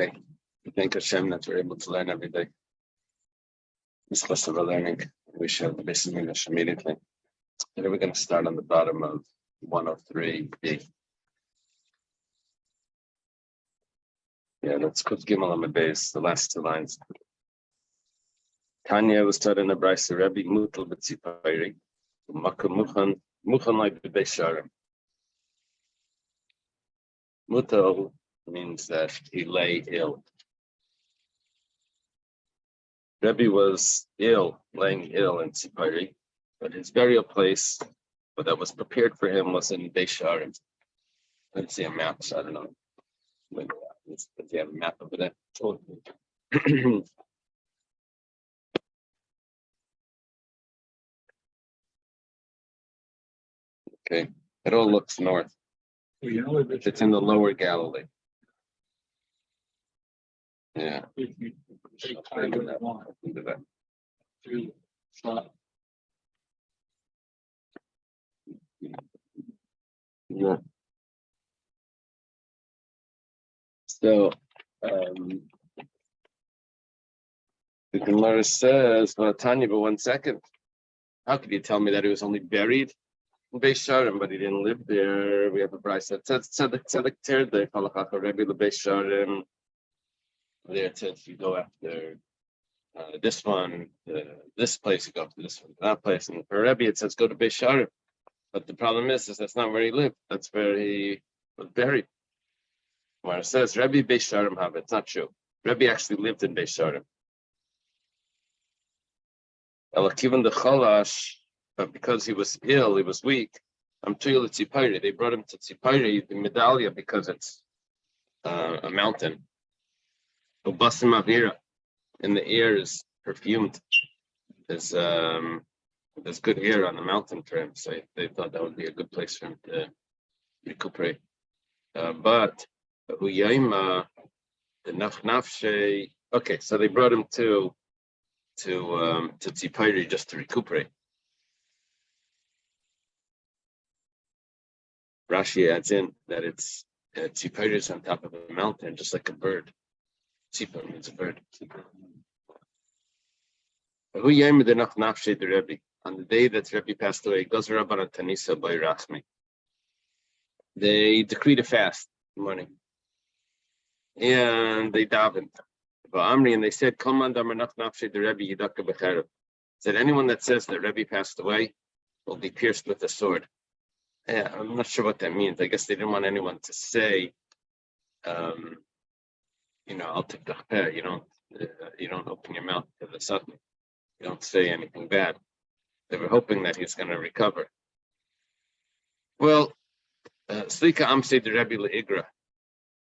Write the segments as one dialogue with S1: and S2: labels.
S1: Okay, thank Hashem that we're able to learn every day. This class of learning, we should have the English immediately. Today we're going to start on the bottom of 103b. Yeah, that's Kuf Gimel on the base, the last two lines. Tanya was taught in the Brisa Rebbe Mutal B'tzipayri, Muchan like the Beisharim. Mutal means that he lay ill. Rebbe was ill, laying ill in Tzipayri, but his burial place, that was prepared for him, was in Beisharim. I didn't see a map, so I don't know. Does he have a map over there? Okay, it all looks north. It's in the lower Galilee. Yeah. Yeah. So, the Gemara says, well, Tanya, but 1 second. How could you tell me that he was only buried in Beisharim, but he didn't live there? We have a Brisa that says, Tzedek Terdei, Halachach Rebbe LeBeisharim. There it says, you go after this one, this place, you go up to this one, that place. And for Rebbe, it says, go to Beisharim. But the problem is that's not where he lived. That's where he was buried. Where it says, Rebbe Beisharim have it's not true. Rebbe actually lived in Beisharim. Elakivan the Chalash, but because he was ill, he was weak. They brought him to Tzipayri, the Medallia, because it's a mountain. Ubasim Avira, and the air is perfumed. There's good air on the mountain for him, so they thought that would be a good place for him to recuperate. But Uyaima, the Nafnafshe. Okay, so they brought him to Tzipayri just to recuperate. Rashi adds in that it's Tzipayri is on top of a mountain, just like a bird. Tzipayri means a bird. On the day that Rebbe passed away, they decreed a fast in the morning, and they davened. And they said, said anyone that says that Rebbe passed away will be pierced with a sword. Yeah, I'm not sure what that means. I guess they didn't want anyone to say, I'll take the hair. You don't open your mouth to the sudden. You don't say anything bad. They were hoping that he's going to recover. Well, Slika Amse the Rebbe Le'igra,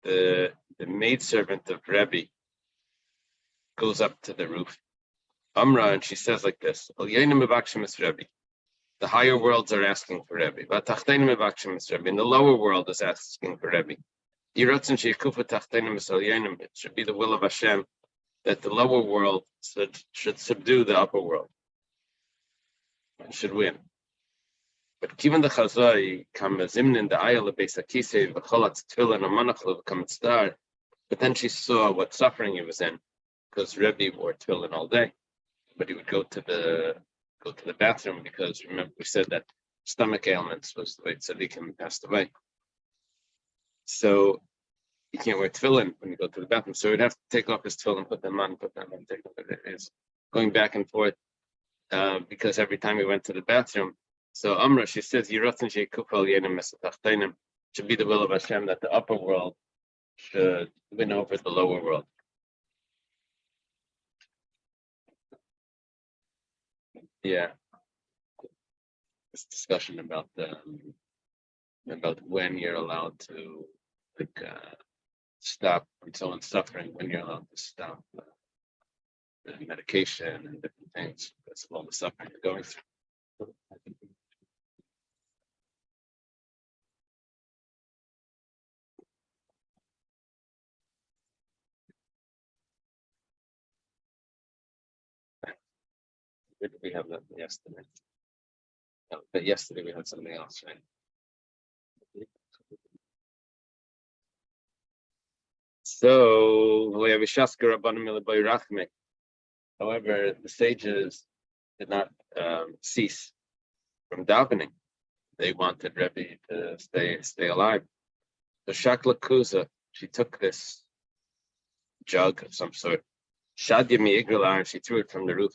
S1: the maidservant of Rebbe, goes up to the roof. Amra, and she says like this, the higher worlds are asking for Rebbe. And the lower world is asking for Rebbe. It should be the will of Hashem that the lower world should subdue the upper world and should win. But given the Chazai, in the Ayah of Beisakise, V'cholatz Tefillin Amanachlu V'kametzdar, but then she saw what suffering he was in, because Rebbe wore tefillin all day, but he would go to the bathroom because remember we said that stomach ailments was the way tzaddikim passed away. So you can't wear tefillin when you go to the bathroom. So he'd have to take off his tefillin, put them on, take them. It's going back and forth because every time he went to the bathroom. So Amra, she says, should be the will of Hashem that the upper world should win over the lower world. Yeah, this discussion about when you're allowed to stop when someone's suffering, when you're allowed to stop the medication and different things because of all the suffering you're going through. Where did we have that yesterday? No, but yesterday we had something else, right? So we have a shasker Rabbanim Miliboy Rachme. However, the sages did not cease from davening. They wanted Rebbe to stay alive. So Shakla Kuza, she took this jug of some sort, Shadya Mi'igral, and she threw it from the roof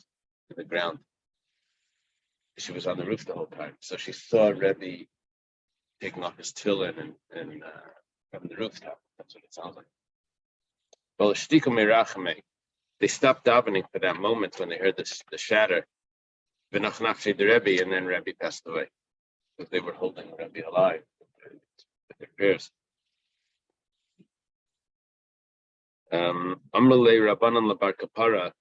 S1: to the ground. She was on the roof the whole time, so she saw Rebbe taking off his tefillin and from the rooftop. That's what it sounds like. Well, Shtiku Mirachame, they stopped davening for that moment when they heard the shatter. V'nachnafshi the Rebbe, and then Rebbe passed away because they were holding Rebbe alive with their prayers. Amrulay Rabbanan la Bar Kapara,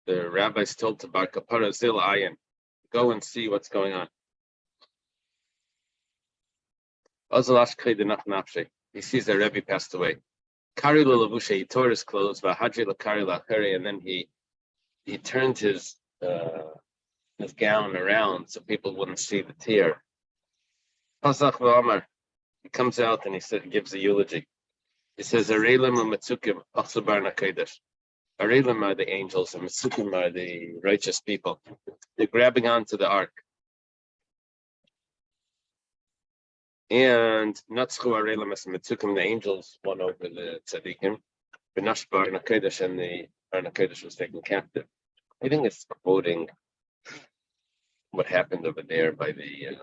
S1: the rabbis told to Bar Kapara, Zil Ayin, go and see what's going on. He sees that Rebbe passed away. Kari Lavusha, he tore his clothes, Vahadri la Kari la Kari, and then he turned his gown around so people wouldn't see the tear. Pasach v'Amar, he comes out and he gives a eulogy. He says, Arelim u'metzukim achsubar nakedesh. Arelim are the angels and metzukim are the righteous people. They're grabbing onto the ark. And Natschu Arelim as metzukim, the angels won over the tzaddikim. Benashbar nakedesh, and the Bar Nakedesh was taken captive. I think it's quoting what happened over there by the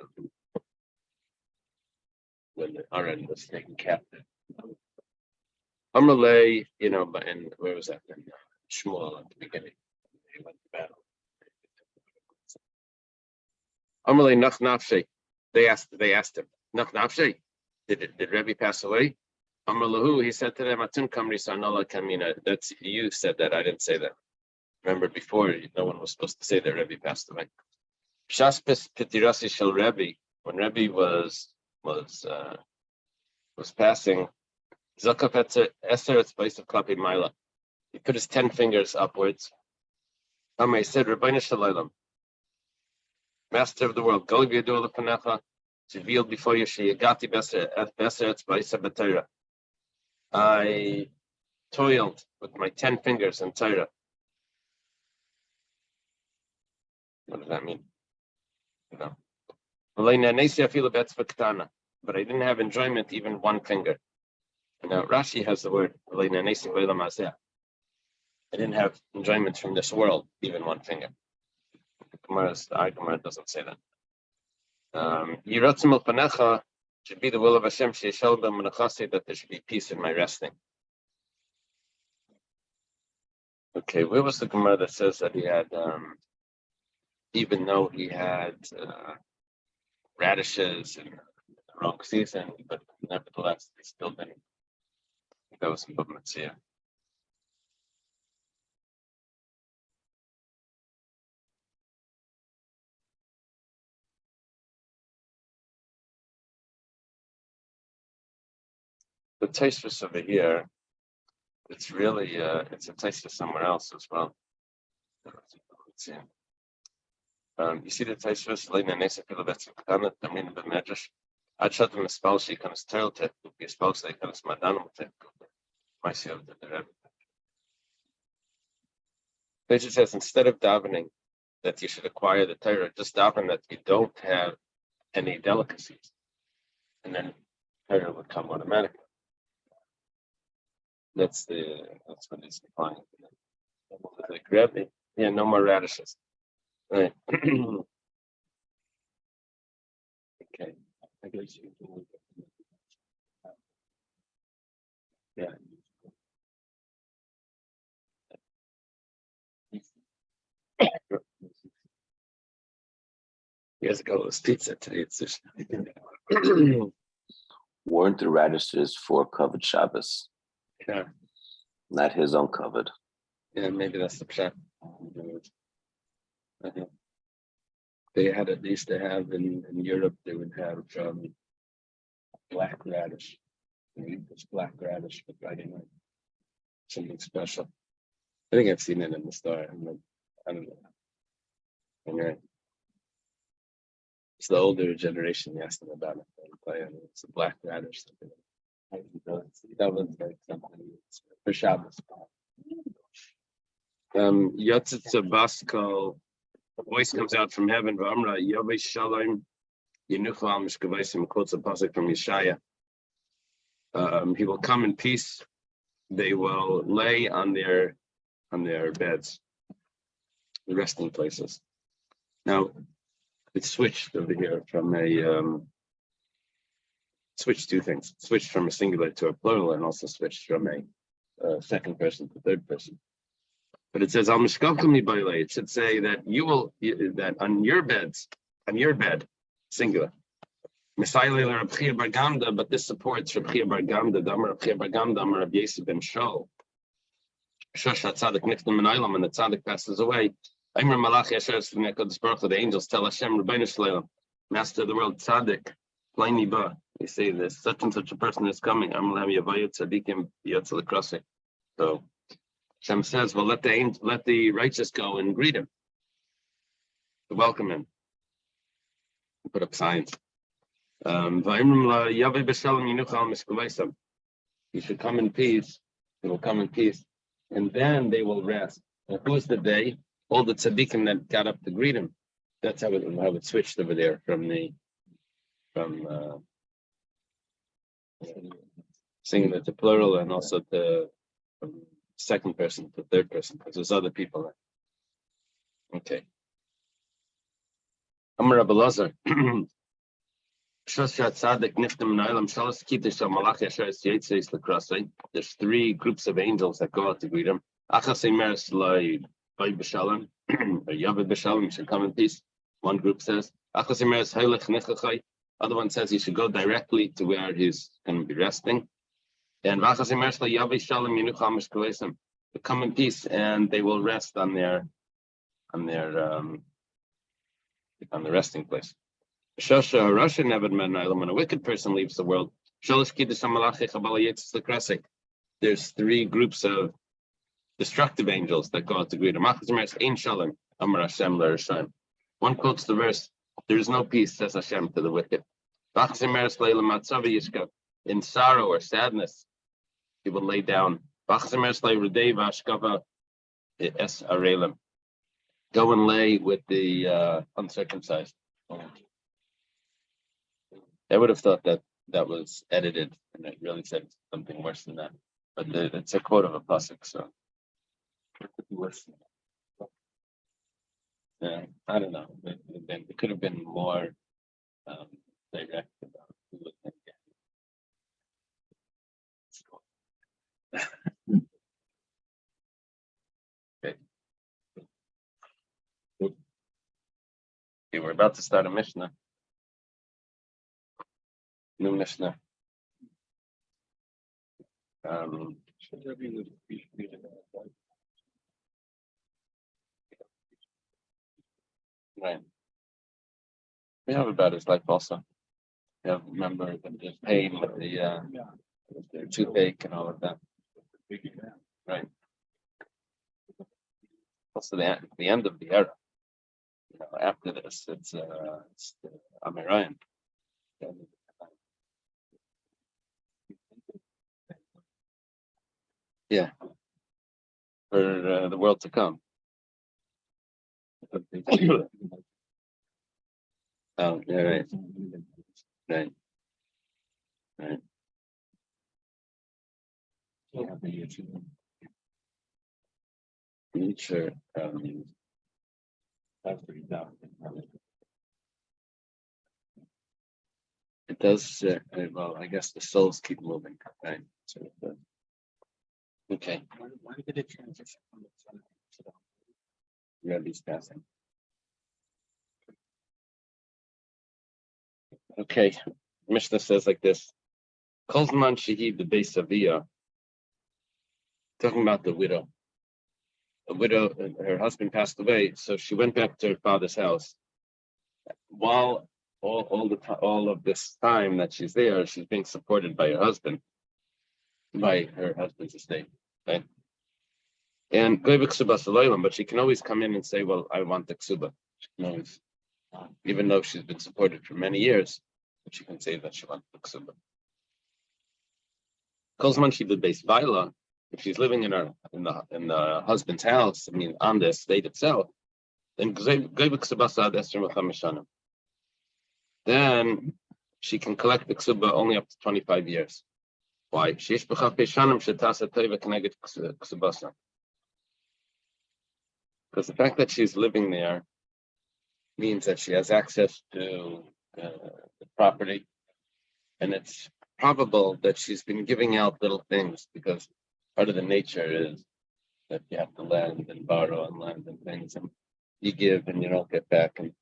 S1: when the Aran was taken captive. Amalei, and where was that? In Shmuel at the beginning. He went to battle. Amalei Nach Nafshe. They asked him, Nach Nafshe, did Rebbe pass away? Amalahu, he said to them, Atun Kamri Sanola Kamina. That's you said that, I didn't say that. Remember before, no one was supposed to say that Rebbe passed away. Shaspis Pitirasi Shel Rebbe, when Rebbe was passing, Zakapetzer Eser at space of Klapi Mila. He put his 10 fingers upwards. He said, Rabbeinu Shalom, Master of the world, Goli V'yadu Lepanecha, revealed before you, Sheyagati Beser at space of Torah. I toiled with my 10 fingers in Torah. What does that mean? But I didn't have enjoyment even one finger. Now Rashi has the word I didn't have enjoyment from this world, even one finger. The Gemara doesn't say that. Yiratzim al-panecha should be the will of Hashem, that there should be peace in my resting. Okay, where was the Gemara that says that he had, even though he had radishes in the wrong season, but nevertheless he still didn't. That was in Bava Metzia. The Tosfos over here, it's really it's a Tosfos somewhere else as well. You see the Tosfos, Leina Nesa Filavetz Kana, the meaning of the Medrash. I'd shut them a spouse, she can tell to be a spouse, they can smadan with myself the Rebbe. Tosfos says instead of davening that you should acquire the Torah, just daven that you don't have any delicacies, and then Torah would come automatically. That's what it's defined. Like Rebbe, yeah, no more radishes. Right. Okay. I guess you can look at yeah. Years ago it was pizza, today it's sushi.
S2: Weren't the radishes for covered Shabbos?
S1: Yeah.
S2: Not his own covered.
S1: Yeah, maybe that's the pshat. They used to have in Europe, they would have black radish. You eat this black radish with Friday night. Something special. I think I've seen it in the store. I don't know. Anyway, it's the older generation. You ask them about it. It's a black radish. That was like something for Shabbos. Yotzitz Baskal, a voice comes out from heaven. V'amra Yavei Shalom Yenuchu Al Mishkavaisim. Quotes a pasuk from Yeshaya. He will come in peace. They will lay on their beds, the resting places. Now, it switched over here from a switched two things. Switched from a singular to a plural, and also switched from a second person to third person. But it says, "Al mishkavchem yibaylei." It should say that that on your bed, singular. Misaylei Reb Chia bar Gamda, but this supports Reb Chia bar Gamda. Damar Reb Chia bar Gamda, Damar Reb Yosef ben Shol. Shosh HaTzadik niftam min olam, and the Tzadik passes away. Aimer Malachi Asher Tzedekah Baruch Hu, the angels tell Hashem, Rebbeinu Shleilam, Master of the world, Tzadik, Pliny Ba. They say there's such and such a person is coming. Amlam Yavayot Tzadikim Yotzel Krasi. So Hashem says, well, let the righteous go and greet him, to welcome him, put up signs. He should come in peace. He will come in peace, and then they will rest. And who is the they? All the tzaddikim that got up to greet him. That's how it switched over there from singular to plural, and also from second person to third person, because there's other people there. Okay. Amar Rabbi Lazar. There's three groups of angels that go out to greet him. Should come in peace. One group says. Other one says he should go directly to where he's going to be resting. And to come in peace, and they will rest on the resting place. When a wicked person leaves the world, there's three groups of destructive angels that go out to greet him. One quotes the verse, there is no peace, says Hashem, to the wicked. In sorrow or sadness, he will lay down. Go and lay with the uncircumcised. I would have thought that was edited, and it really said something worse than that. But it's a quote of a pasuk, so it could be worse than that. Yeah, I don't know. It could have been more direct about who would think it. Okay, we're about to start a Mishnah. New Mishnah. Right. We have about his life also. We have remember the pain with the toothache and all of that. Right. Also the end of the era. After this, it's the Amirayan. Yeah, for the world to come. Oh, yeah, right. Nature. It does. Well, I guess the souls keep moving, right? So, okay. Why did it transition from the sun to the Rebbe's passing? Okay, Mishnah says like this: Kolzman Shahid the Beis Aviyah. Talking about the widow. A widow, her husband passed away, so she went back to her father's house. While all of this time that she's there, she's being supported by her husband, by her husband's estate, right? And but she can always come in and say, "Well, I want the ksuba." She can always, even though she's been supported for many years, she can say that she wants the ksuba. Kozman she did base Vaila, if she's living in the husband's house, I mean on the estate itself, then then she can collect the ksuba only up to 25 years. Why? Because the fact that she's living there means that she has access to the property, and it's probable that she's been giving out little things, because part of the nature is that you have to lend and borrow and lend and things, and you give and you don't get back. And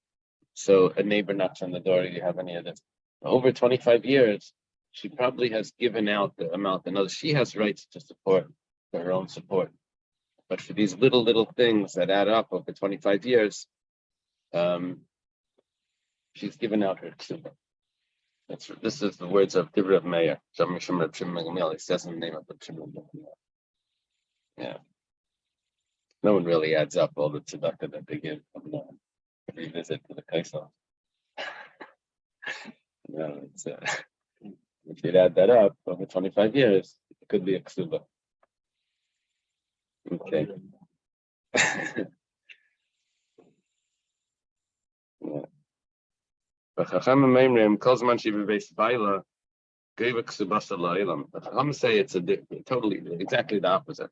S1: so a neighbor knocks on the door, do you have any of this? Over 25 years, she probably has given out the amount. In other, she has rights to support, for her own support. But for these little things that add up over 25 years, she's given out her ksuba. This is the words of Dibra Meir. It says in the name of the Yeah. No one really adds up all the tzedakah that they give on every visit to the kaisel. No, it's if you'd add that up over 25 years, it could be a ksuba. Okay. But Chachamim Meimrim, Kozman Shiva Beis Vaila, gave a ksubasa la'ilam. But Chachamim say it's exactly the opposite.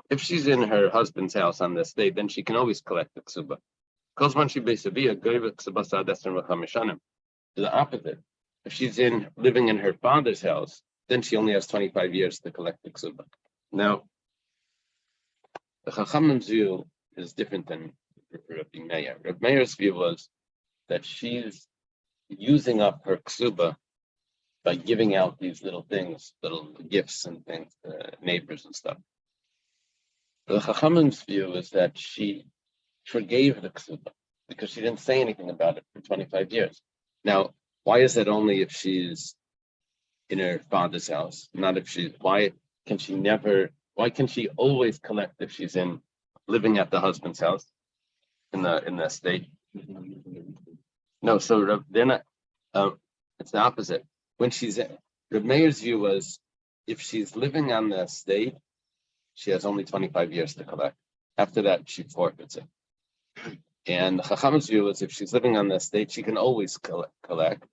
S1: If she's in her husband's house on the estate, then she can always collect the ksuba. Kozman Shiva Beis Avia, gave a ksubasa adesrim v'chamishanim. The opposite. If she's living in her father's house, then she only has 25 years to collect the ksuba. Now, the Chachamim's view is different than Rabbi Meir. Rabbi Meir's view was that she's using up her ksuba by giving out these little things, little gifts and things to neighbors and stuff. The Chachamim's view is that she forgave the ksuba because she didn't say anything about it for 25 years. Now, why is that only if she's in her father's house? Not if why can she always collect if she's living at the husband's house in the estate? No, so they're not. It's the opposite. When Reb Meir's view was, if she's living on the estate, she has only 25 years to collect. After that, she forfeits it. And the Chacham's view is, if she's living on the estate, she can always collect.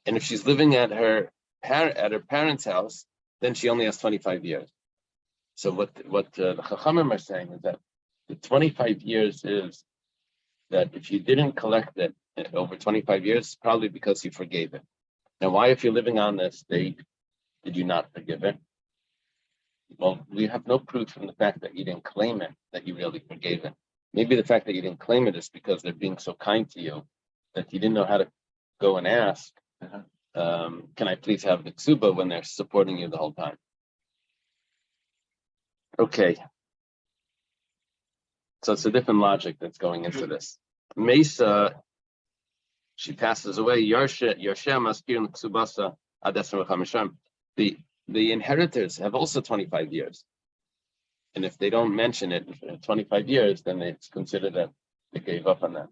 S1: And if she's living at her parents' house, then she only has 25 years. So what the Chachamim are saying is that the 25 years is that if you didn't collect it over 25 years, probably because you forgave it. Now, why, if you're living on the estate, did you not forgive it? Well, we have no proof from the fact that you didn't claim it, that you really forgave it. Maybe the fact that you didn't claim it is because they're being so kind to you that you didn't know how to go and ask, can I please have the ksuba, when they're supporting you the whole time? Okay. So it's a different logic that's going into this. Mesa, she passes away. The inheritors have also 25 years. And if they don't mention it in 25 years, then it's considered that they gave up on that.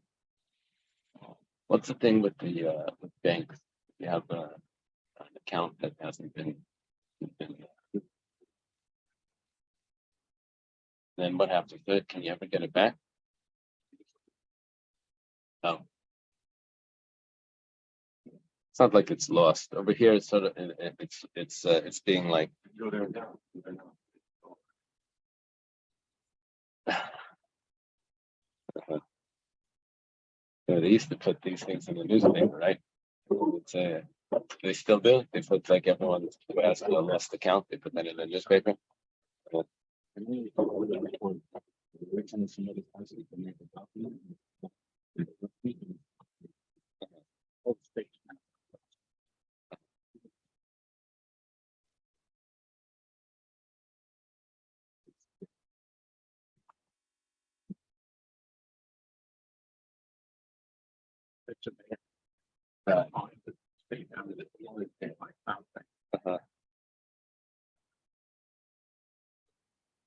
S1: What's the thing with the banks? You have an account that hasn't been then what happens to it? Can you ever get it back? No. It's not like it's lost. Over here, it's sort of it's being like. Go there and down. They used to put these things in the newspaper, right? They still do. They put, like, everyone who has a lost account, they put that in the newspaper.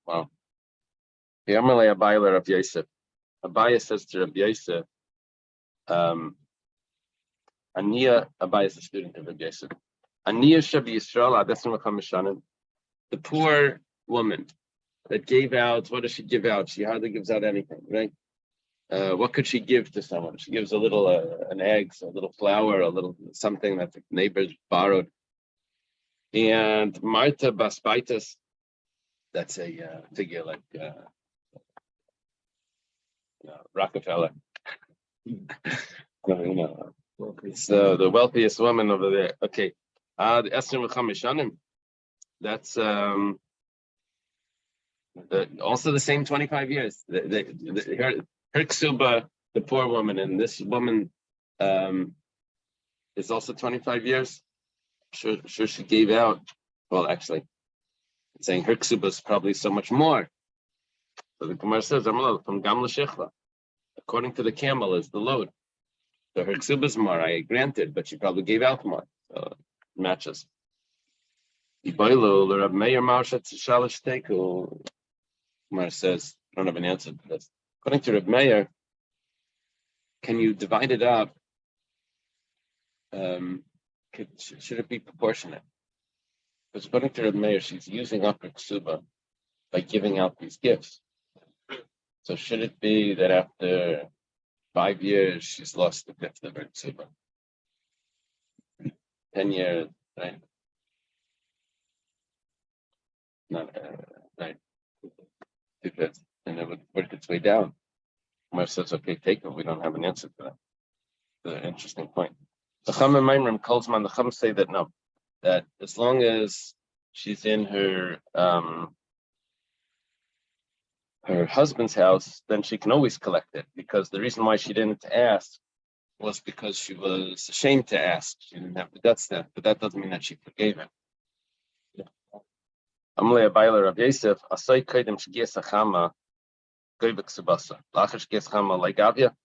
S1: Wow. The Amalei Abayla of Yosef. Abaya says to Rabbi Yosef, Ania, Abaya is a student of Rabbi Yosef. Aniyah Shabi Yisrael Adesim V'Chamishanim. The poor woman that gave out, what does she give out? She hardly gives out anything, right? What could she give to someone? She gives a little, an egg, a little flour, a little something that the neighbors borrowed. And Marta Baspaitis, that's a figure like Rockefeller. It's the wealthiest woman over there. Okay. The Esther Mechamishanim. That's also the same 25 years. Her ksuba, the poor woman, and this woman is also 25 years. Sure she gave out. Well, actually, it's saying her ksuba is probably so much more. So the Gemara says, from Gamla Shechla, according to the camel, is the load. So her ksuba is more, I granted, but she probably gave out more. So it matches. Gemara says, I don't have an answer to this. According to Reb Meir, can you divide it up? Should it be proportionate? Because according to Reb Meir, she's using up her ksuba by giving out these gifts. So should it be that after 5 years she's lost the fifth of her ksuba? 10 years, right? Not right. 2/5, and it would work its way down. Mar says, okay, take it. We don't have an answer for that. The interesting point. The Chum and Maimrim Kolzman, the Chum say that no, that as long as she's in her husband's house, then she can always collect it, because the reason why she didn't ask was because she was ashamed to ask. She didn't have the guts to, but that doesn't mean that she forgave him. Amalei Abayla Rav Yosef, Asay Kaidim Shgias Achama, Goivik Subasa, Lachash Shgias Chama Laigavia,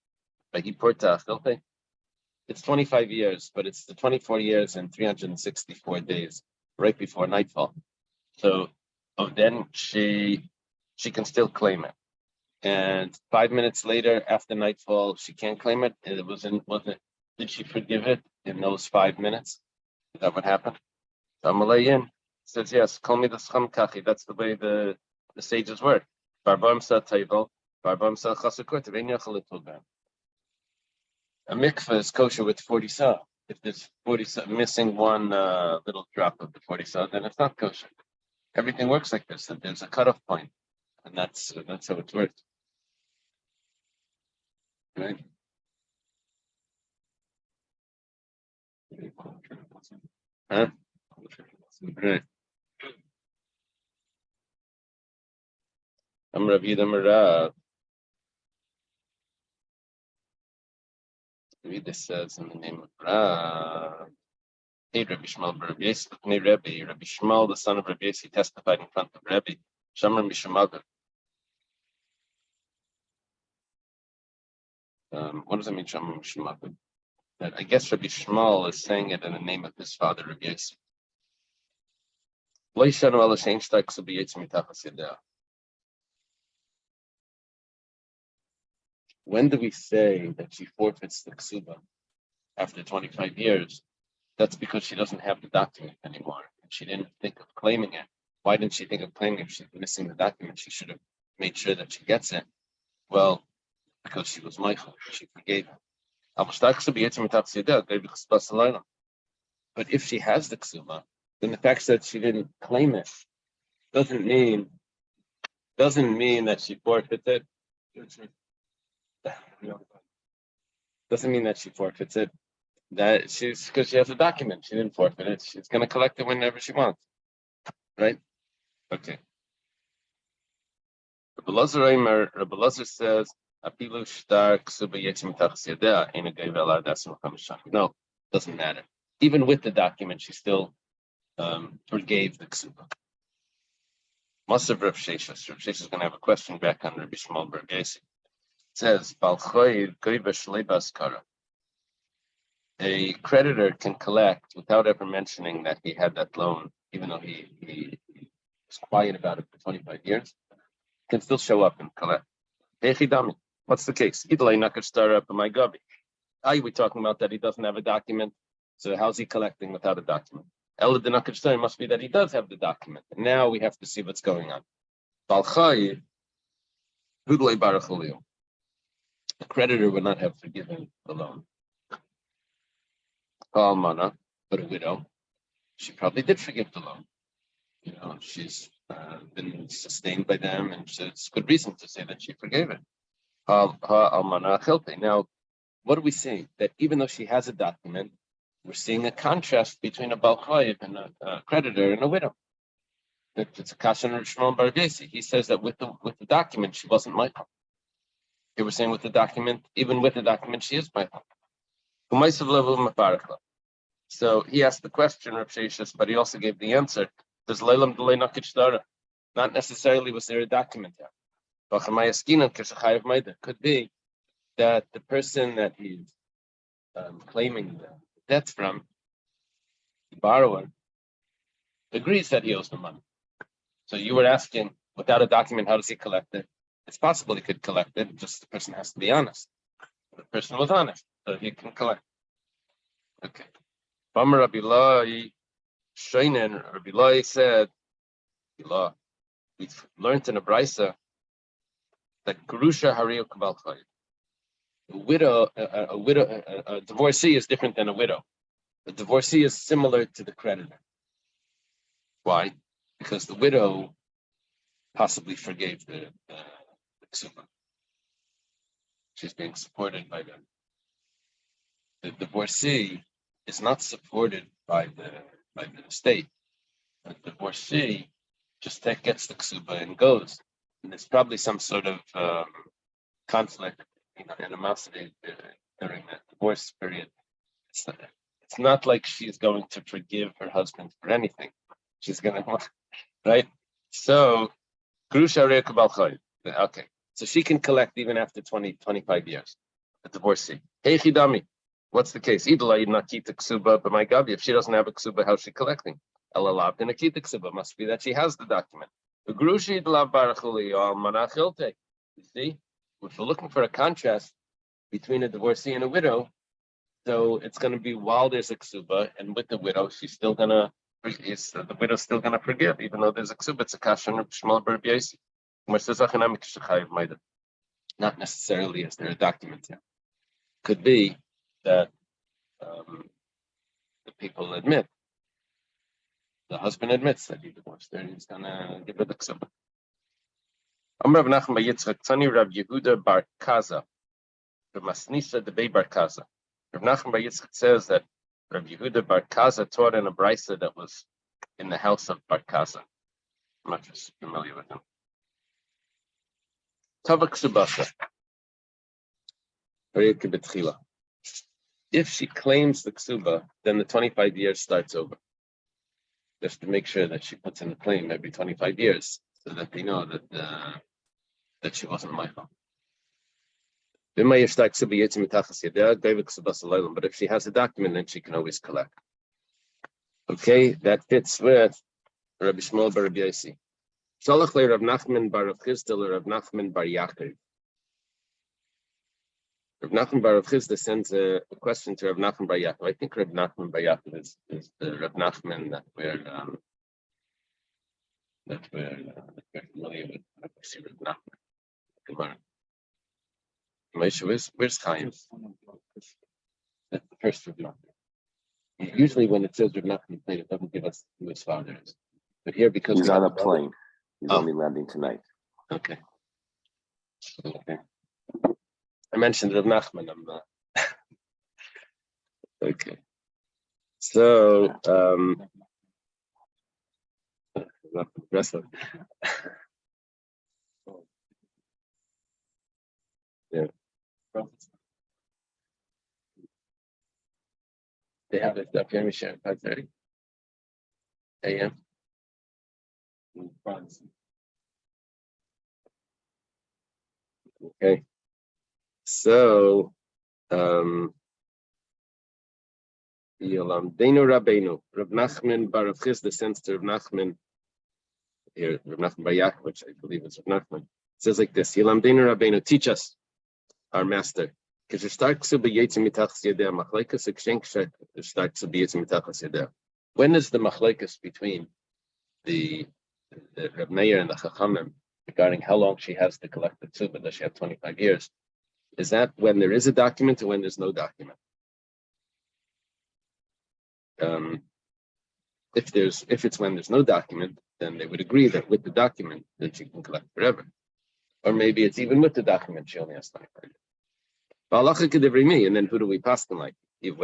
S1: Bagi Porta Filpe. It's 25 years, but it's the 24 years and 364 days right before nightfall. So then she can still claim it. And 5 minutes later, after nightfall, she can't claim it. And did she forgive it in those 5 minutes? Is that what happened? So Amalei Yin says, yes, call me the Scham Kachi. That's the way the sages work. Barbam sa table, Barbam sa chasukut, a mikveh is kosher with 40 sa. If there's 40 sa, missing one little drop of the 40 sa, then it's not kosher. Everything works like this. There's a cutoff point, and that's how it works. Right? Huh? Right. I'm Rav Yidam Read this says in the name of Rav. Hey, Rabbi Shmuel, Rabbi Yosef, Rabbi Shmuel, the son of Rabbi Yosef, testified in front of Rabbi. Shamar Mishamaga. What does it mean, Shamar Mishamaga? That I guess Rabbi Shmuel is saying it in the name of his father, Rabbi Yosef. When do we say that she forfeits the ksuba after 25 years? That's because she doesn't have the document anymore. She didn't think of claiming it. Why didn't she think of claiming it? If she's missing the document, she should have made sure that she gets it. Well, because she was Michael, she forgave him. But if she has the ksuba, then the fact that she didn't claim it doesn't mean that she forfeits it. Doesn't mean that she forfeits it. That she's because she has a document. She didn't forfeit it. She's going to collect it whenever she wants. Right? Okay. Rabbi Lazar says, no, doesn't matter. Even with the document, she still forgave the ksuba. Masav Rav Sheshes. Rav Sheshes is going to have a question back on Rabbi Shmuel Bar Yosef. It says, a creditor can collect without ever mentioning that he had that loan, even though he was quiet about it for 25 years, can still show up and collect. What's the case? We're talking about that he doesn't have a document. So how's he collecting without a document? Ela de Nakashtar must be that he does have the document. And now we have to see what's going on. Balchai, Hudlay Baracholio. The creditor would not have forgiven the loan. Almana, but a widow, she probably did forgive the loan. She's been sustained by them, and so it's good reason to say that she forgave it. Now, what are we saying? That even though she has a document, we're seeing a contrast between a Balchayev and a creditor and a widow. It's a Kashan Shmuel Bar Gesi. He says that with the document, she wasn't Michael. He was saying with the document, even with the document, she is Michael. So he asked the question, Rav Sheshis, but he also gave the answer. Does Leilam delay Nakich? Not necessarily was there a document there. Could be that the person that he's claiming the debt from, the borrower, agrees that he owes the money. So you were asking, without a document, how does he collect it? It's possible he could collect it, just the person has to be honest. The person was honest, so he can collect. Okay. Rabbi Lai said, we've learned in a brisa that Grusha Hariyo Kabal Chayim. A divorcee is different than a widow. The divorcee is similar to the creditor. Why? Because the widow possibly forgave the ksuba. She's being supported by them. The divorcee is not supported by the state. The divorcee just gets the ksuba and goes. And there's probably some sort of conflict, animosity during that divorce period. It's not like she's going to forgive her husband for anything. She's going to, right? So, okay. So she can collect even after 25 years. The divorcee. Hey, Chidami, what's the case? If she doesn't have a ksuba, how's she collecting? Must be that she has the document. You see, if we're looking for a contrast between a divorcee and a widow, so it's going to be while there's a ksuba, and with the widow, the widow's still gonna forgive, even though there's a ksuba. It's a kashan of Shmuel Bar Biasi. Not necessarily is there a document here. Could be that the people admit, the husband admits that he divorced her, and he's gonna give her the ksuba. Rav Nachman Bar Yitzchak Tzani Rav Yehuda Bar Kaza, Rav Masnisa Debei Bar Kaza. Rav Nachman Bar Yitzchak says that Rav Yehuda Bar Kaza taught in a brisa that was in the house of Bar Kaza. I'm not just familiar with him. Tava Ksubasa. If she claims the ksuba, then the 25 years starts over. Just to make sure that she puts in a claim every 25 years, so that they know that she wasn't my fault. But if she has a document, then she can always collect. Okay, that fits with Rabbi Shmuel Bar Biasi. Shalach le Rav Nachman bar Rav Chisda le Rav Nachman bar Yaakov. Rav Nachman bar Rav Chisda sends a question to Rav Nachman bar Yaakov. I think Rav Nachman bar Yaakov is the Rav Nachman that we're familiar with. I see Rav Nachman. Gemara. Where's Chaim? That's the first Rav Nachman. Usually when it says Rav Nachman, it doesn't give us who his father is. But here, because
S2: he's on a plane. He's only landing tonight.
S1: Okay. I mentioned Rav Nachman. Okay. So, not impressive. Yeah. They have it Daf Yomi Warriors at 5:30 a.m. Okay. So, Yolamdeinu Rabbeinu, Rav Nachman bar Rav Chisda sends to Rav Nachman here, Rav Nachman bar Yaakov, which I believe is Rav Nachman. It says like this: Yolamdeinu Rabbeinu, teach us, our master. Because you start to be yaitz mitachas yedeh machlekes exchange start to be yaitz mitachas yedeh. When is the machlekes between the Reb Meir and the Chachamim regarding how long she has to collect the tzubah? Does she have 25 years? Is that when there is a document or when there's no document? If it's when there's no document, then they would agree that with the document that she can collect forever. Or maybe it's even with the document she only has 25 years. And then who do we pass them like?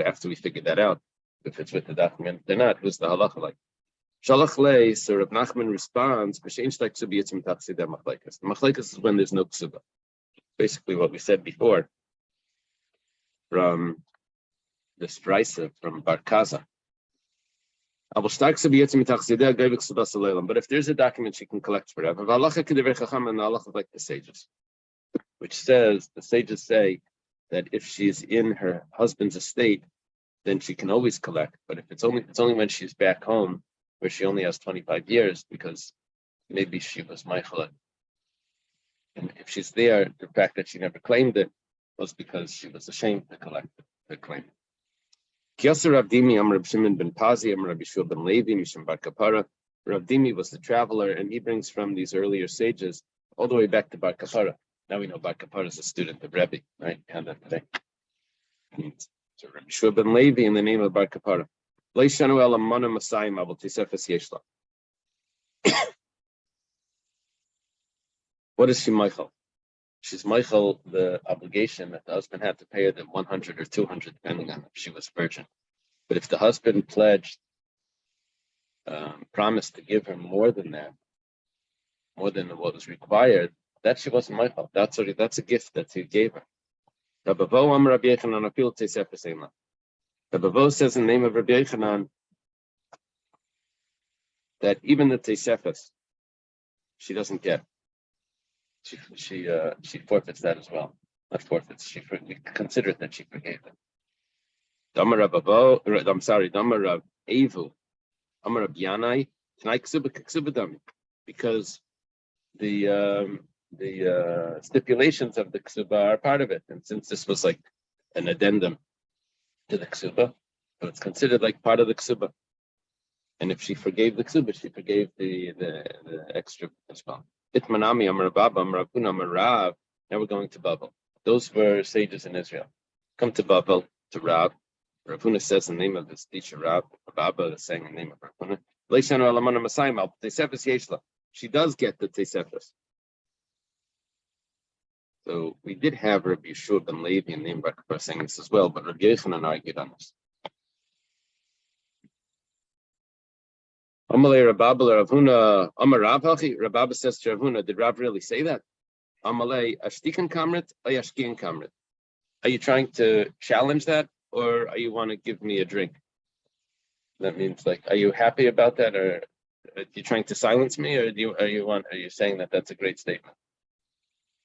S1: After we figure that out, if it's with the document, they're not. Who's the halacha like? Shalach lei, so Reb Nachman responds, the machlekes is when there's no ksuba. Basically what we said before from the Straisa from Bar Kaza. But if there's a document she can collect forever, and like the sages, which says, the sages say that if she's in her husband's estate, then she can always collect. But if it's only when she's back home, where she only has 25 years, because maybe she was Michael. And if she's there, the fact that she never claimed it was because she was ashamed to collect the claim. Kiyasser Rav Dimi Amar Reb Shimon ben Pazi Amar Rabbi Shua ben Levi Mishum Bar Kapara. Rav Dimi was the traveler, and he brings from these earlier sages all the way back to Bar Kapara. Now we know Bar Kapara is a student of Rebbe, right? We have that today. And so Rabbi Shua ben Levi in the name of Bar Kapara. Leishanu el amana masayim abel tisefes yeshla. What is she Michael? She's Michael the obligation that the husband had to pay her the 100 or 200, depending on if she was virgin. But if the husband pledged, promised to give her more than that, more than what was required, that she wasn't Michael. That's a gift that he gave her. The Bavo says in the name of Rabbi Yochanan that even the Tesefes she doesn't get. She forfeits that as well. Not forfeits. We consider it that she forgave it. Damar Rav Evu, Damar Rav Yanai, Tnai Ksuba Dami, because the stipulations of the Ksuba are part of it, and since this was like an addendum to the Ksuba, so it's considered like part of the Ksuba. And if she forgave the Ksuba, she forgave the extra as well. Itmanami Amar Baba Amar Rabuna Amar Rav. Now we're going to Babel. Those were sages in Israel. Come to Babel, to Rav. Rabuna says the name of his teacher Rav. Baba is saying the name of Rabuna. Leishanu Alamana Masayim Al Tesefes Yeshla. She does get the Tesefes. So we did have Rabbi Yeshua ben Levi and name Bar saying this as well, but Rabbi Yochanan argued on this. Amalei Rababa Ravuna Amar Rav Hachi. Rababa says to Ravuna, did Rav really say that? Amalei Ashtikan Kamrit, Ayashkian Kamrit. Are you trying to challenge that, or are you want to give me a drink? That means like, are you happy about that, or are you trying to silence me, or are you saying that that's a great statement?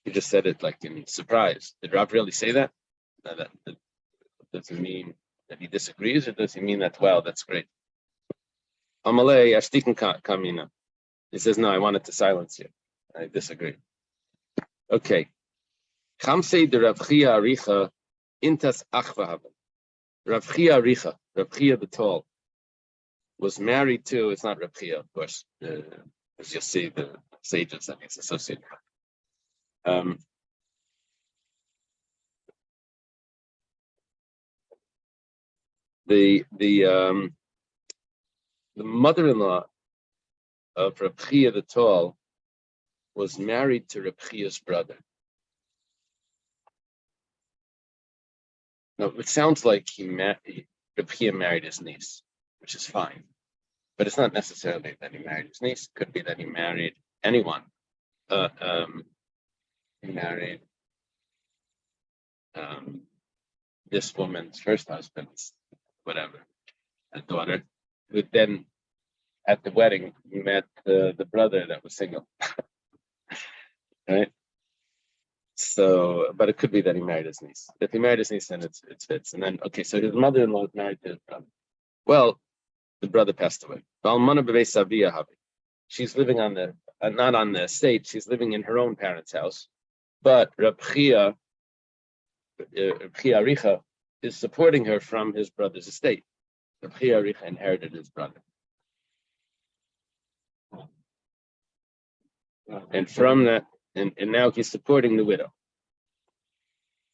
S1: You just said it like in surprise. Did Rav really say that? No, that does it mean that he disagrees, or does he mean that, wow, that's great? Amalei Ashtikan Kamina. He says, no, I wanted to silence you. I disagree. Okay. Chamsei de Rav Chia Aricha intas achvahaven. Rav Chia Aricha, Rav Chia the Tall, was married to, it's not Rav Chia, of course, as you see, the sages that he's associated with. The mother-in-law of Rav Chia the Tall was married to Rav Chia's brother. Now, it sounds like Rav Chia married his niece, which is fine. But it's not necessarily that he married his niece. It could be that he married anyone. He married this woman's first husband's, whatever, a daughter, who then at the wedding met the brother that was single. Right? So, but it could be that he married his niece. If he married his niece, then it fits. And then, okay, so his mother-in-law is married to his brother. Well, the brother passed away. She's living on not on the estate, she's living in her own parents' house. But Rab Chia Aricha is supporting her from his brother's estate. Reb Chia Aricha inherited his brother. And from that, and now he's supporting the widow.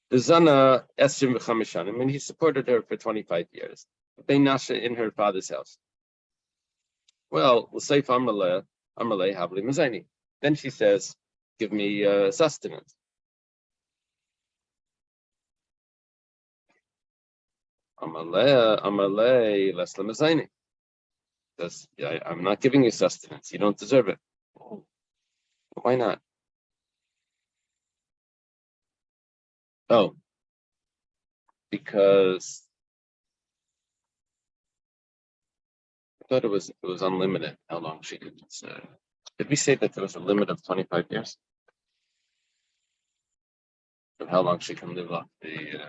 S1: The Zana Esther Mechamishanim, and he supported her for 25 years. They nasha in her father's house. Well, L'seif Amrale Havli Mazaini. Then she says, give me sustenance. Amrale Lesla Mazaini. Says, I'm not giving you sustenance. You don't deserve it. Why not? Oh, because I thought it was unlimited how long she could. Did we say that there was a limit of 25 years of how long she can live off the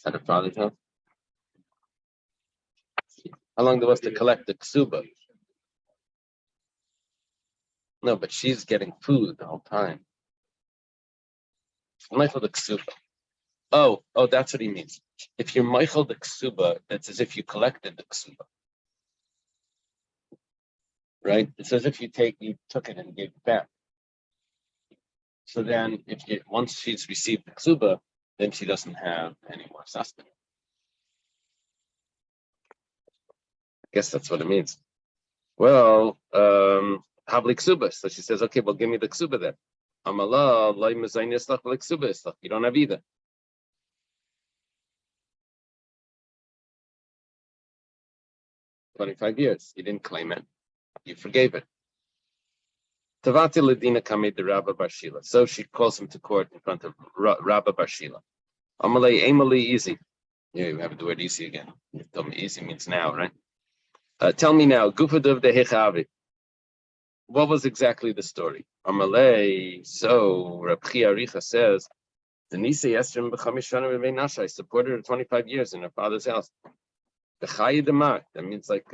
S1: at her father's house? How long there was to collect the ksuba? No, but she's getting food the whole time. Michael the ksuba. Oh, that's what he means. If you're Michael the ksuba, it's as if you collected the ksuba. Right? It's as if you took it and gave it back. So then, once she's received the ksuba, then she doesn't have any more sustenance. I guess that's what it means. Well, havli ksuba. So she says, okay, well, give me the ksuba then. Amala, you don't have either. $25 years. You didn't claim it. You forgave it. Tavati Ladina Kamed the Rabba Barshila. So she calls him to court in front of Rabba Barshila. Amalei Emily easy. Yeah, you have the word easy again. You told me easy means now, right? Tell me now, Gufadav de Hechavi. What was exactly the story? Amalei, so Reb Chia Aricha says, the Nisa Yestrim B'chamishanim B'veinasha, I supported her 25 years in her father's house. The Chayi Demar, that means like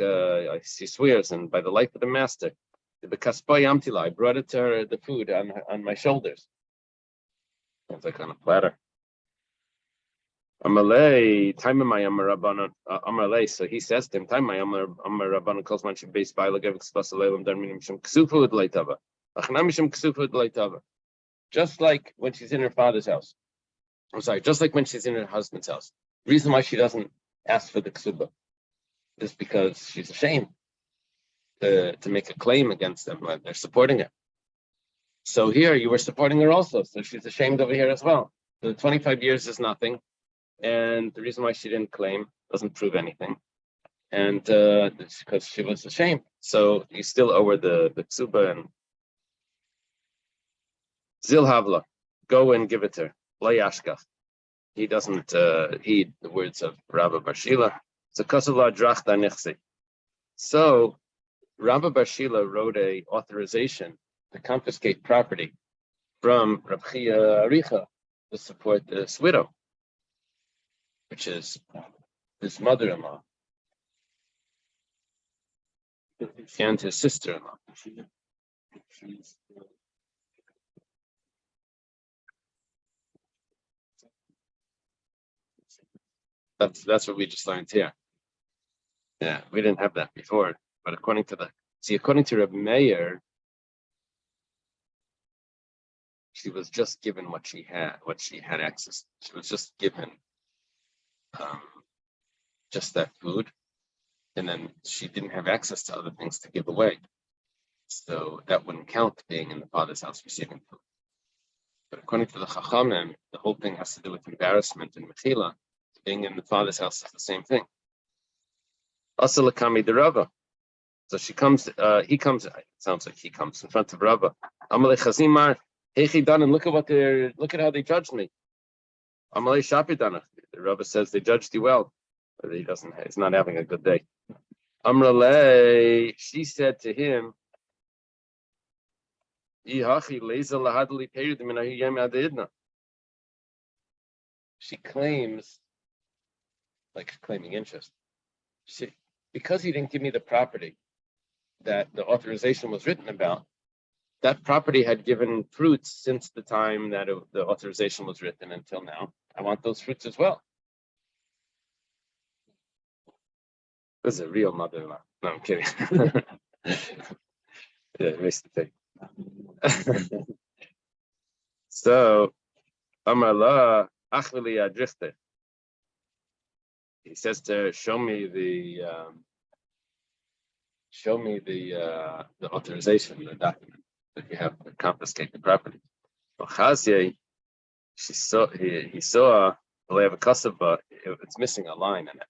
S1: she swears, and by the life of the master, the Bekaspai Amtila, I brought it to her, the food on my shoulders. It's like on a platter. Amalei, time of my Amalei. So he says to him, time my Rabbanon calls man should base by Lagav Expasalam Darminim Shem Ksufu with Laitava. Achnamishim Ksufu with Laitava. Just like when she's in her father's house. I'm sorry, just like when she's in her husband's house. The reason why she doesn't ask for the ksuba is because she's ashamed to make a claim against them. They're supporting her. So here you were supporting her also. So she's ashamed over here as well. The 25 years is nothing. And the reason why she didn't claim doesn't prove anything. And it's because she was ashamed. So you still owe her the ksuba and Zil Havla, go and give it to her. Lo yashkach. He doesn't heed the words of Rabba Barshila. So Rabba Barshila wrote a authorization to confiscate property from Reb Chia Aricha to support this widow, which is his mother-in-law and his sister-in-law. That's what we just learned here. Yeah, we didn't have that before. But according to Reb Meir, she was just given what she had access. She was just given just that food, and then she didn't have access to other things to give away. So that wouldn't count being in the father's house receiving food. But according to the Chachamim, the whole thing has to do with embarrassment and mechila. Being in the father's house is the same thing. Also, Lakami de Rava. So he comes, it sounds like he comes in front of Rava. Amalei Chazimar, Hechidanim, look at how they judged me. Amalei Shapidanach. The Rava says they judged you well. But he's not having a good day. Amralei, she said to him, she claims, like claiming interest. Because he didn't give me the property that the authorization was written about, that property had given fruits since the time that the authorization was written until now. I want those fruits as well. This is a real mother-in-law. No, I'm kidding. Yeah, waste the thing. So, Amar La Achvili Adrichte. He says to her, show me the authorization, the document that you have to confiscate the property. Well, Chazye, he saw they have a kasaba, it's missing a line in it.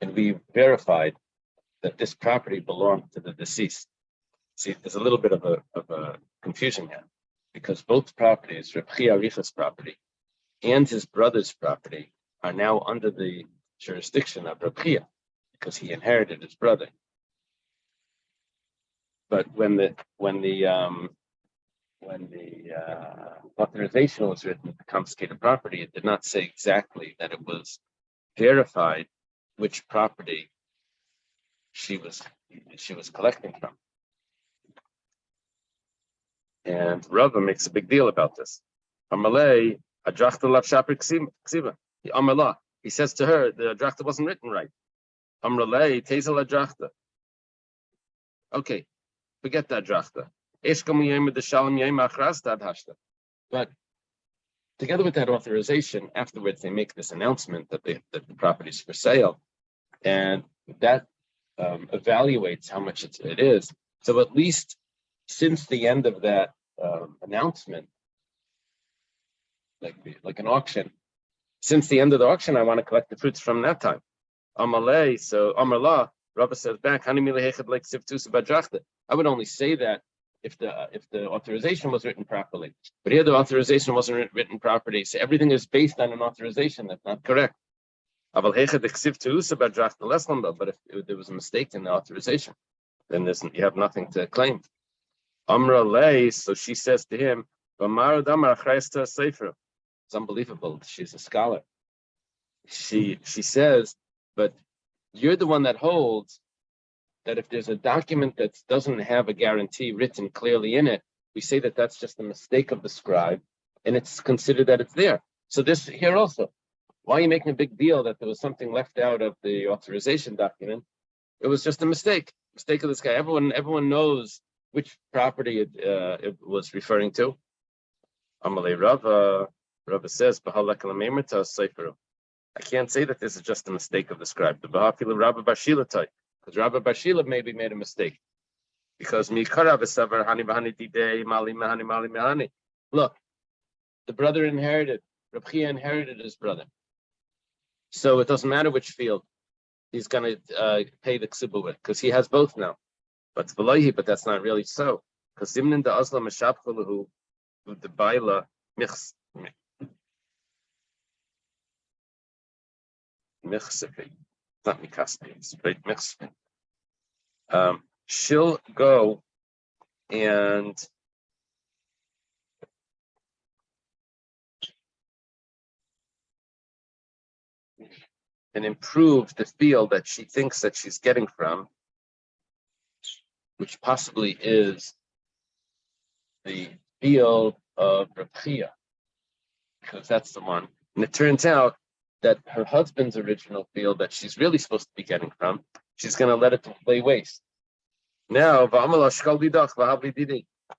S1: And we verified that this property belonged to the deceased. See, there's a little bit of a confusion here, because both properties, Reb Chia Aricha's property and his brother's property, are now under the jurisdiction of Reb Chia, because he inherited his brother. But when the authorization was written to confiscate a property, it did not say exactly that it was verified which property she was collecting from. And Rava makes a big deal about this. Amalei adrachta lav shaper ksiva. Amala. He says to her, the adrachta wasn't written right. Amralei tezel adrachta. Okay, forget that adrachta. But together with that authorization, afterwards they make this announcement that the property is for sale, and that evaluates how much it is. So at least since the end of that announcement, like an auction, since the end of the auction, I want to collect the fruits from that time. Amalei, so Amarla, Rabba says back, I would only say that if the authorization was written properly. But here the authorization wasn't written properly, so everything is based on an authorization that's not correct. But if there was a mistake in the authorization, then you have nothing to claim. Amra lay, so she says to him, it's unbelievable. She's a scholar. She says, but you're the one that holds that if there's a document that doesn't have a guarantee written clearly in it, we say that that's just a mistake of the scribe, and it's considered that it's there. So this here also, why are you making a big deal that there was something left out of the authorization document? It was just a mistake of this guy. Everyone knows which property it was referring to. Amalei Rava says, I can't say that this is just a mistake of the scribe. The Bahafila Rabba Bashila type, because Rabba Bashila maybe made a mistake. Because look, the brother inherited, Reb Chia inherited his brother. So it doesn't matter which field he's going to pay the ksuba with, because he has both now. But that's not really so. Because Zimnin da Asla Mashapchalahu, the Baila, Michs. Not Mikaspi, it's straight Michspi. She'll go and improve the field that she thinks that she's getting from, which possibly is the field of Reb Chia, because that's the one. And it turns out that her husband's original field that she's really supposed to be getting from, she's going to let it lay waste. Now,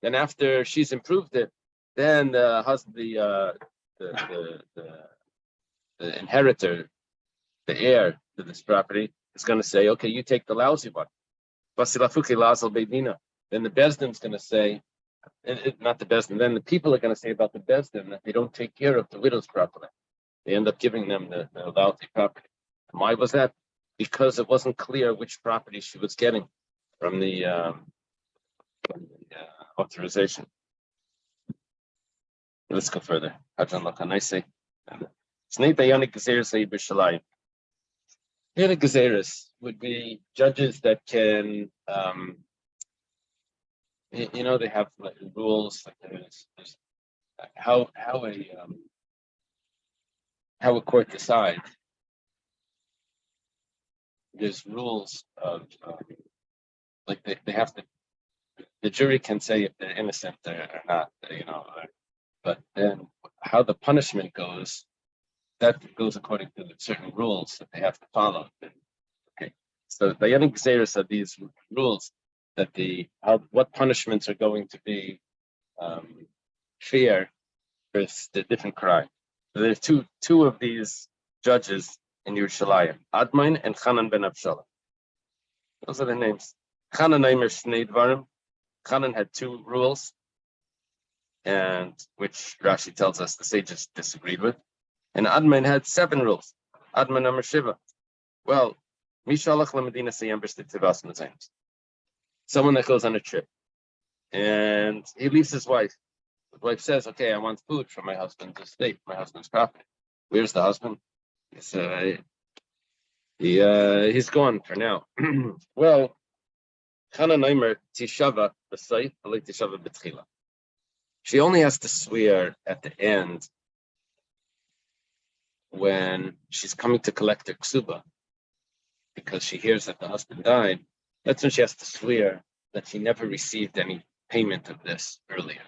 S1: then after she's improved it, then the inheritor, the heir to this property, is going to say, okay, you take the lousy one. Then the Bezdin's going to say, not the Bezdin, then the people are going to say about the Bezdin that they don't take care of the widows properly. They end up giving them the lousy property. And why was that? Because it wasn't clear which property she was getting from the authorization. Let's go further. Here the Gezeres would be judges that can, they have like rules, like there's how a court decides. There's rules of like they have to. The jury can say if they're innocent or not, but then how the punishment goes that goes according to the certain rules that they have to follow. Okay, so the Dayanim Gzeirus are these rules that what punishments are going to be fair for the different crime. So there's two of these judges in Yerushalayim, Admain and Chanan ben Abshalom. Those are the names. Chanan Eimer Shnei Dvarim. Chanan had two rules, and which Rashi tells us the sages disagreed with. And Admain had 7 rules. Admain number Shiva. Well, Mishalach Lamedina Sayam B'Shtitivas Mezaims. Someone that goes on a trip, and he leaves his wife. The wife says, "Okay, I want food from my husband's estate, my husband's property." Where's the husband? He's gone for now. Well, Chananaimer Tishava B'Sayf, Alei Tishava B'Tchila. She only has to swear at the end when she's coming to collect her ksuba, because she hears that the husband died. That's when she has to swear that she never received any payment of this earlier.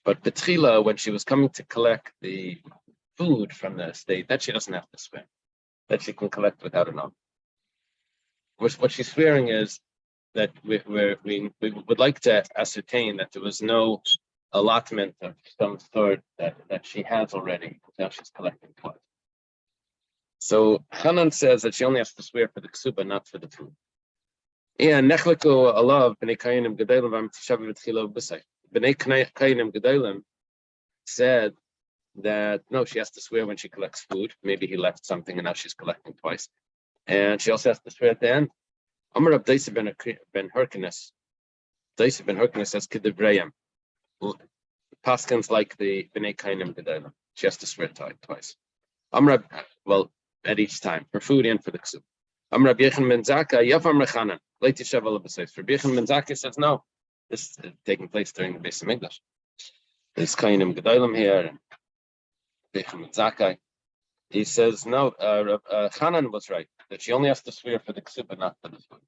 S1: But B'Tchila, when she was coming to collect the food from the estate, that she doesn't have to swear. That she can collect without an oath. What she's swearing is that we would like to ascertain that there was no allotment of some sort that she has already. Now she's collecting twice. So Hanan says that she only has to swear for the ksuba, not for the food. And Nechleku alav b'nei kayinim gedolim v'amitishav v'tchilo b'say. B'nei kayinim gedolim said that no, she has to swear when she collects food. Maybe he left something and now she's collecting twice. And she also has to swear at the end. Amar Rab Daisa ben Hyrcanus. Daisa ben Hyrcanus says Kidivreim. Paskins like the B'nei Kainim Gedolim. She has to swear twice. Amar, well, at each time, for food and for the ksub. Amar Rab Yechon ben Zakkai, Yafam Rechanan. Late Shavala B'Seis. For Yechon ben Zakkai says no. This is taking place during the Beis Hamikdash. There's Kainim Gedolim here and Yechon ben Zakkai. He says no. Hanan was right that she only has to swear for the ksub, but not for the food.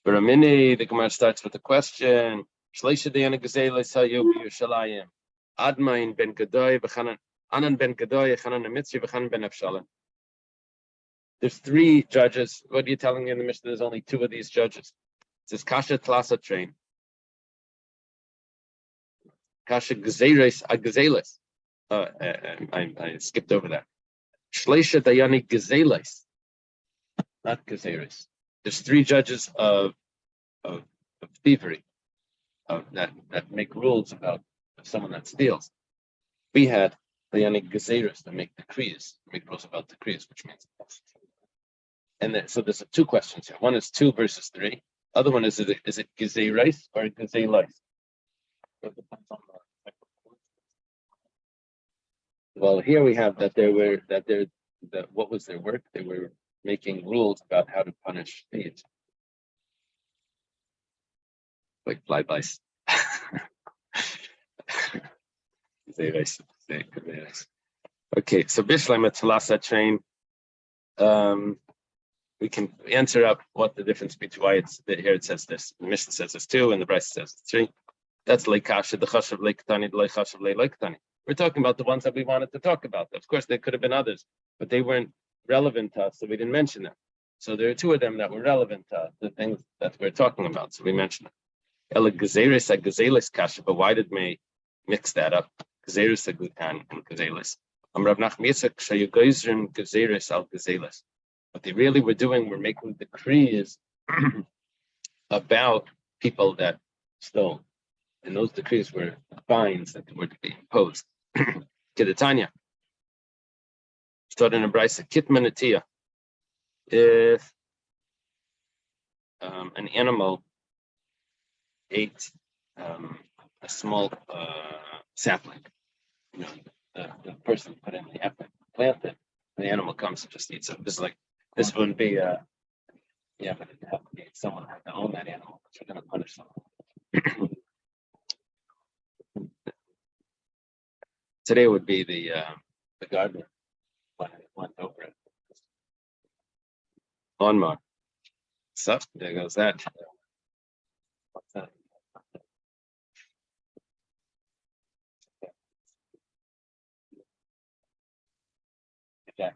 S1: For a minute, the Gemara starts with a question. Shleisha deyana gazela sayu b'Yerushalayim. Admain ben Gadoy v'Chanan Anan ben Gadoy Chanan Mitzri v'Chanan ben Avshalom. There's 3 judges. What are you telling me in the Mishnah? There's only 2 of these judges. It says Kasha Tlasa train. Kasha Gazeres Agazeles. I skipped over that. Shleisha Dayani Gazeles, not Gazeres. There's 3 judges of thievery, that make rules about someone that steals. We had Dayani Gazeres that make decrees, make rules about decrees, which means. And then, so there's 2 questions here. One is 2 versus 3. Other one is it Gazeres or Gazeles? Well, here we have that what was their work? They were making rules about how to punish thieves, like flybys. Okay, so Bishlam at Talasa train. We can answer up what the difference between why it's here. It says this. The Mishnah says it's 2, and the Brisa says it's 3. That's leikasha, the chashav leikatani, the leikashav leikatani. We're talking about the ones that we wanted to talk about. Of course, there could have been others, but they weren't relevant to us, so we didn't mention them. So there are 2 of them that were relevant to the things that we're talking about, so we mentioned them. Ela gazeres a gazeles kasha, but why did we mix that up? Gazeres a gutan and gazeles. Rav Nachman Yitzchak shayu gozrim gazeres al gazeles. What they really were doing were making decrees about people that stole. And those decrees were fines that were to be imposed. Kedatanya. Started in a brisa, kitmanatia. If an animal ate a small sapling, the person put in the effort, plant it, the animal comes and just eats it. This wouldn't be but it have to be someone had to own that animal, because you're going to punish someone. Today would be the gardener went over it. Lawnmower. So there goes that. What's that? Yeah.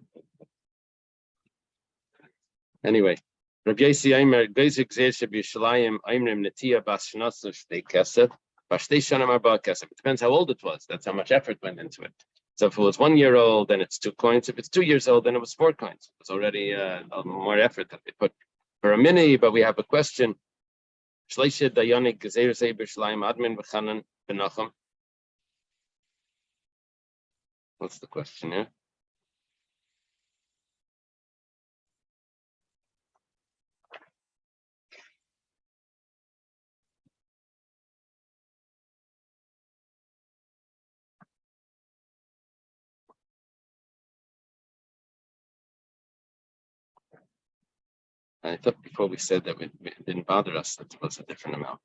S1: Anyway, Rabbi Yossi Aimer, Geizuk Zesh B'Yishalayim, Aimrim Netia Bas Shnasu Shtei Kesef, Bashtei Shanim Arba Kesef. It depends how old it was. That's how much effort went into it. So if it was 1 year old, then it's 2 coins. If it's 2 years old, then it was 4 coins. It's already more effort that they put for a mini. But we have a question. Shleisha Dayanik Gezer Zei B'Yishalayim Admin V'Chanan B'Nachum. What's the question here? I thought before we said that it didn't bother us, that it was a different amount.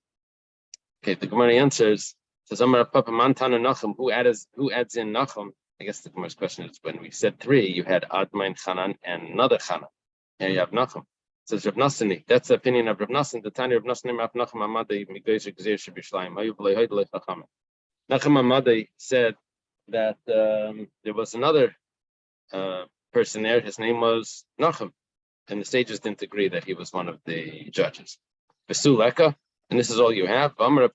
S1: Okay, the Gemara answers, says, Amar Papa Mantan and Nachum, who adds in Nachum? I guess the Gemara's question is, when we said 3, you had Admain Chanan and another Chanan. Here you have Nachum. It says Rav Nassani, that's the opinion of Rav Nassan, the Tanya of Nassanim Rav Nachum Amadei, Migoyzer Gzir Shebishlayim, Hayub Lehoidle Chacham. Nachum Amadei said that there was another person there, his name was Nachum. And the sages didn't agree that he was one of the judges. Vesuleka, and this is all you have. There's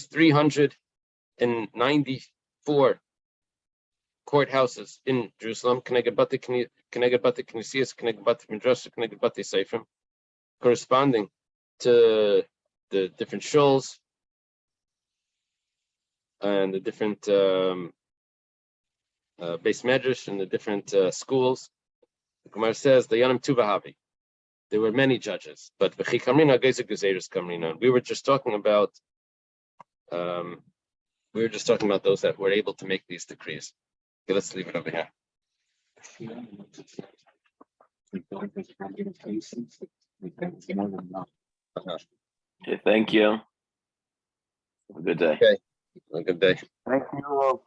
S1: 394 courthouses in Jerusalem, corresponding to the different shuls and the different base medrash and the different schools. The Gemara says the Yanim Tuvahavi. There were many judges, but we were just talking about those that were able to make these decrees. Okay, let's leave it over here.
S2: Okay, thank you. Have a good day.
S1: Okay, have a good day.
S2: Thank you all.